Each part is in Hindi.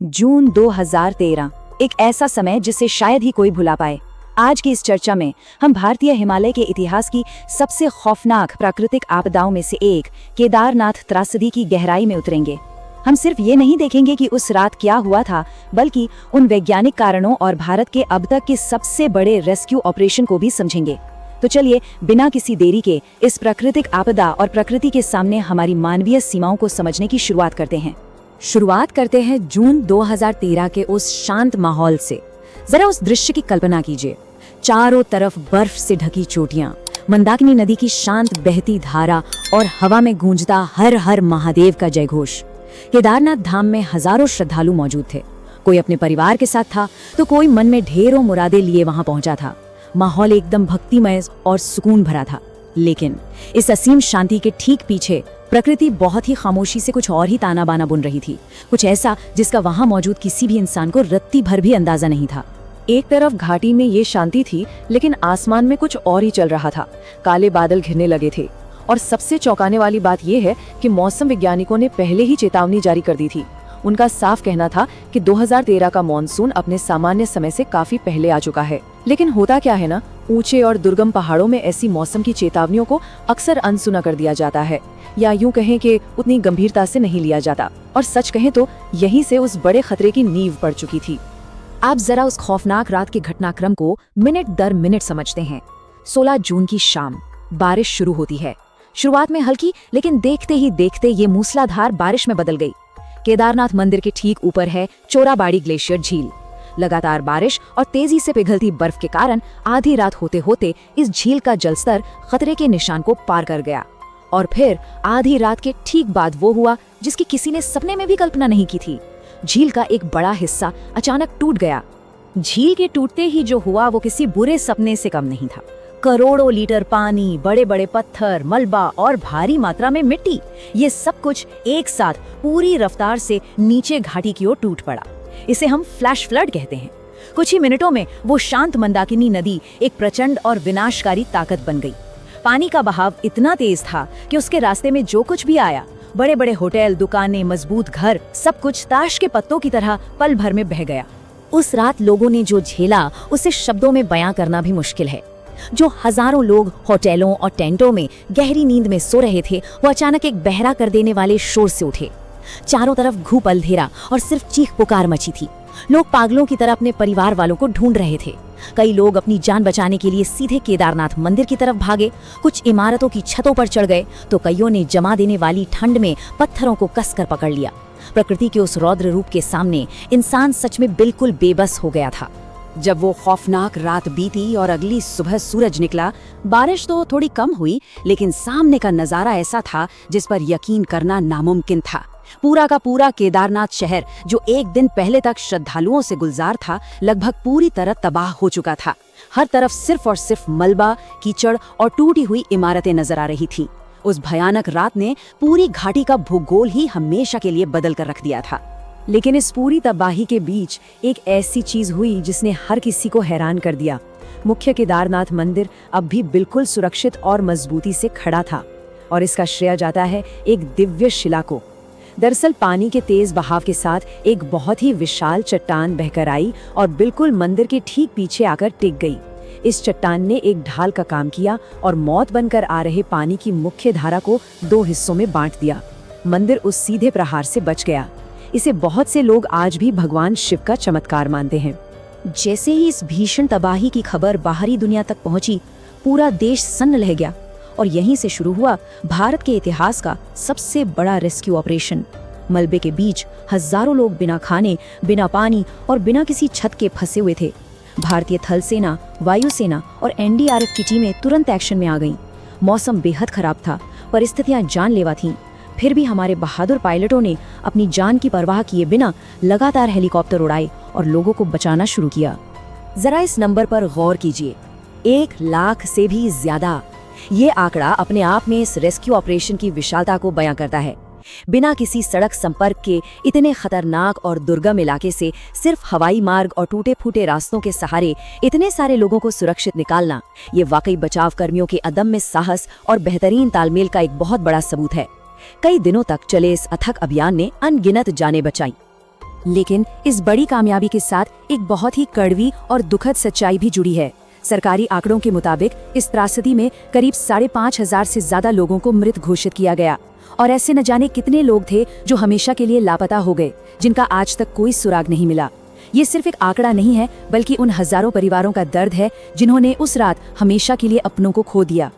जून 2013, एक ऐसा समय जिसे शायद ही कोई भुला पाए। आज की इस चर्चा में हम भारतीय हिमालय के इतिहास की सबसे खौफनाक प्राकृतिक आपदाओं में से एक केदारनाथ त्रासदी की गहराई में उतरेंगे। हम सिर्फ ये नहीं देखेंगे कि उस रात क्या हुआ था, बल्कि उन वैज्ञानिक कारणों और भारत के अब तक के सबसे बड़े रेस्क्यू ऑपरेशन को भी समझेंगे। तो चलिए बिना किसी देरी के इस प्राकृतिक आपदा और प्रकृति के सामने हमारी मानवीय सीमाओं को समझने की शुरुआत करते हैं। शुरुआत करते हैं जून 2013 के उस शांत माहौल से। जरा उस दृश्य की कल्पना कीजिए। चारों तरफ बर्फ से ढकी चोटियां, मंदाकिनी नदी की शांत बहती धारा और हवा में गूंजता हर हर महादेव का जयघोष। केदारनाथ धाम में हजारों श्रद्धालु मौजूद थे। कोई अपने परिवार के साथ था तो कोई मन में ढेरों मुरादें लिए वहां पहुंचा था। माहौल एकदम भक्तिमय और सुकून भरा था। लेकिन इस असीम शांति के ठीक पीछे प्रकृति बहुत ही खामोशी से कुछ और ही ताना बाना बुन रही थी। कुछ ऐसा जिसका वहां मौजूद किसी भी इंसान को रत्ती भर भी अंदाजा नहीं था। एक तरफ घाटी में ये शांति थी, लेकिन आसमान में कुछ और ही चल रहा था। काले बादल घिरने लगे थे और सबसे चौंकाने वाली बात यह है कि मौसम वैज्ञानिकों ने पहले ही चेतावनी जारी कर दी थी। उनका साफ कहना था कि 2013 का मॉनसून अपने सामान्य समय से काफी पहले आ चुका है। लेकिन होता क्या है ना, ऊंचे और दुर्गम पहाड़ों में ऐसी मौसम की चेतावनियों को अक्सर अनसुना कर दिया जाता है, या यूं कहें कि उतनी गंभीरता से नहीं लिया जाता। और सच कहें तो यहीं से उस बड़े खतरे की नींव पड़ चुकी थी। आप जरा उस खौफनाक रात के घटनाक्रम को मिनट दर मिनट समझते हैं। 16 जून की शाम, बारिश शुरू होती है। शुरुआत में हल्की, लेकिन देखते ही देखते ये मूसलाधार बारिश में बदल गई। केदारनाथ मंदिर के ठीक ऊपर है चोराबाड़ी ग्लेशियर झील। लगातार बारिश और तेजी से पिघलती बर्फ के कारण आधी रात होते होते इस झील का जलस्तर खतरे के निशान को पार कर गया। और फिर आधी रात के ठीक बाद वो हुआ जिसकी किसी ने सपने में भी कल्पना नहीं की थी। झील का एक बड़ा हिस्सा अचानक टूट गया। झील के टूटते ही जो हुआ वो किसी बुरे सपने से कम नहीं था। करोड़ों लीटर पानी, बड़े बड़े पत्थर, मलबा और भारी मात्रा में मिट्टी, ये सब कुछ एक साथ पूरी रफ्तार से नीचे घाटी की ओर टूट पड़ा। इसे हम फ्लैश फ्लड कहते हैं। कुछ ही मिनटों में वो शांत मंदाकिनी नदी एक प्रचंड और विनाशकारी ताकत बन गई। पानी का बहाव इतना तेज था कि उसके रास्ते में जो कुछ भी आया, बड़े बड़े होटल, दुकानें, मजबूत घर, सब कुछ ताश के पत्तों की तरह पल भर में बह गया। उस रात लोगों ने जो झेला उसे शब्दों में बयां करना भी मुश्किल है। जो हजारों लोग होटलों और टेंटों में गहरी नींद में सो रहे थे, वो अचानक एक बहरा कर देने वाले शोर से उठे। चारों तरफ घूप अंधेरा और सिर्फ चीख पुकार मची थी। लोग पागलों की तरह अपने परिवार वालों को ढूंढ रहे थे। कई लोग अपनी जान बचाने के लिए सीधे केदारनाथ मंदिर की तरफ भागे। कुछ इमारतों की छतों पर चढ़ गए तो कईयों ने जमा देने वाली ठंड में पत्थरों को कसकर पकड़ लिया। प्रकृति के उस रौद्र रूप के सामने इंसान सच में बिल्कुल बेबस हो गया था। जब वो खौफनाक रात बीती और अगली सुबह सूरज निकला, बारिश तो थोड़ी कम हुई, लेकिन सामने का नजारा ऐसा था जिस पर यकीन करना नामुमकिन था। पूरा का पूरा केदारनाथ शहर, जो एक दिन पहले तक श्रद्धालुओं से गुलजार था, लगभग पूरी तरह तबाह हो चुका था। हर तरफ सिर्फ और सिर्फ मलबा, कीचड़ और टूटी हुई इमारतें नजर आ रही थी। उस भयानक रात ने पूरी घाटी का भूगोल ही हमेशा के लिए बदल कर रख दिया था। लेकिन इस पूरी तबाही के बीच एक ऐसी चीज हुई जिसने हर किसी को हैरान कर दिया। मुख्य केदारनाथ मंदिर अब भी बिल्कुल सुरक्षित और मजबूती से खड़ा था, और इसका श्रेय जाता है एक दिव्य शिला को। दरअसल पानी के तेज बहाव के साथ एक बहुत ही विशाल चट्टान बहकर आई और बिल्कुल मंदिर के ठीक पीछे आकर टिक गई। इस चट्टान ने एक ढाल का काम किया और मौत बनकर आ रहे पानी की मुख्य धारा को 2 हिस्सों में बांट दिया। मंदिर उस सीधे प्रहार से बच गया। इसे बहुत से लोग आज भी भगवान शिव का चमत्कार मानते हैं। जैसे ही इस भीषण तबाही की खबर बाहरी दुनिया तक पहुंची, पूरा देश सन्न रह गया। और यहीं से शुरू हुआ भारत के इतिहास का सबसे बड़ा रेस्क्यू ऑपरेशन। मलबे के बीच हजारों लोग बिना खाने, बिना पानी और बिना किसी छत के फंसे हुए थे। भारतीय थल सेना, वायुसेना और एनडीआरएफ की टीमें तुरंत एक्शन में आ गईं। मौसम बेहद खराब था, परिस्थितियां जानलेवा थीं। फिर भी हमारे बहादुर पायलटों ने अपनी जान की परवाह किए बिना लगातार हेलीकॉप्टर उड़ाए और लोगों को बचाना शुरू किया। जरा इस नंबर पर गौर कीजिए, 1 लाख से भी ज्यादा। ये आंकड़ा अपने आप में इस रेस्क्यू ऑपरेशन की विशालता को बयां करता है। बिना किसी सड़क संपर्क के इतने खतरनाक और दुर्गम इलाके से सिर्फ हवाई मार्ग और टूटे फूटे रास्तों के सहारे इतने सारे लोगों को सुरक्षित निकालना, ये वाकई बचाव कर्मियों के अदम्य साहस और बेहतरीन तालमेल का एक बहुत बड़ा सबूत है। कई दिनों तक चले इस अथक अभियान ने अनगिनत जानें बचाई। लेकिन इस बड़ी कामयाबी के साथ एक बहुत ही कड़वी और दुखद सच्चाई भी जुड़ी है। सरकारी आंकड़ों के मुताबिक इस त्रासदी में करीब 5,500 से ज्यादा लोगों को मृत घोषित किया गया और ऐसे न जाने कितने लोग थे जो हमेशा के लिए लापता हो गए, जिनका आज तक कोई सुराग नहीं मिला। ये सिर्फ एक आंकड़ा नहीं है, बल्कि उन हजारों परिवारों का दर्द है जिन्होंने उस रात हमेशा के लिए अपनों को खो दिया।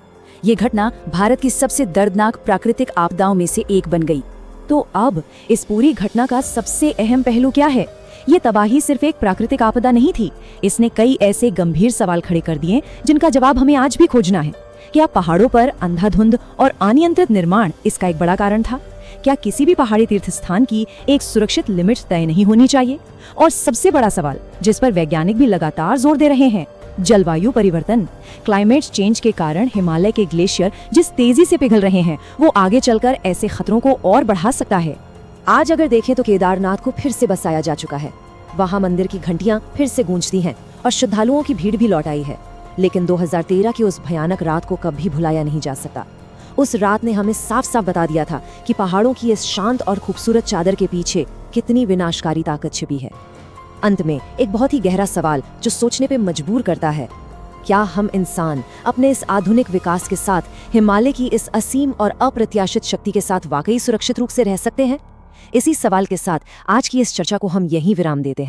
ये घटना भारत की सबसे दर्दनाक प्राकृतिक आपदाओं में से एक बन गई। तो अब इस पूरी घटना का सबसे अहम पहलू क्या है? ये तबाही सिर्फ एक प्राकृतिक आपदा नहीं थी, इसने कई ऐसे गंभीर सवाल खड़े कर दिए जिनका जवाब हमें आज भी खोजना है। क्या पहाड़ों पर अंधाधुंध और अनियंत्रित निर्माण इसका एक बड़ा कारण था? क्या किसी भी पहाड़ी तीर्थ स्थान की एक सुरक्षित लिमिट तय नहीं होनी चाहिए? और सबसे बड़ा सवाल, जिस पर वैज्ञानिक भी लगातार जोर दे रहे हैं, जलवायु परिवर्तन। क्लाइमेट चेंज के कारण हिमालय के ग्लेशियर जिस तेजी से पिघल रहे हैं, वो आगे चलकर ऐसे खतरों को और बढ़ा सकता है। आज अगर देखें तो केदारनाथ को फिर से बसाया जा चुका है। वहाँ मंदिर की घंटियां फिर से गूंजती हैं और श्रद्धालुओं की भीड़ भी लौट आई है। लेकिन 2013 की उस भयानक रात को कभी भुलाया नहीं जा सकता। उस रात ने हमें साफ साफ बता दिया था कि पहाड़ों की इस शांत और खूबसूरत चादर के पीछे कितनी विनाशकारी ताकत छिपी है। अंत में एक बहुत ही गहरा सवाल जो सोचने पे मजबूर करता है, क्या हम इंसान अपने इस आधुनिक विकास के साथ हिमालय की इस असीम और अप्रत्याशित शक्ति के साथ वाकई सुरक्षित रूप से रह सकते हैं? इसी सवाल के साथ आज की इस चर्चा को हम यहीं विराम देते हैं।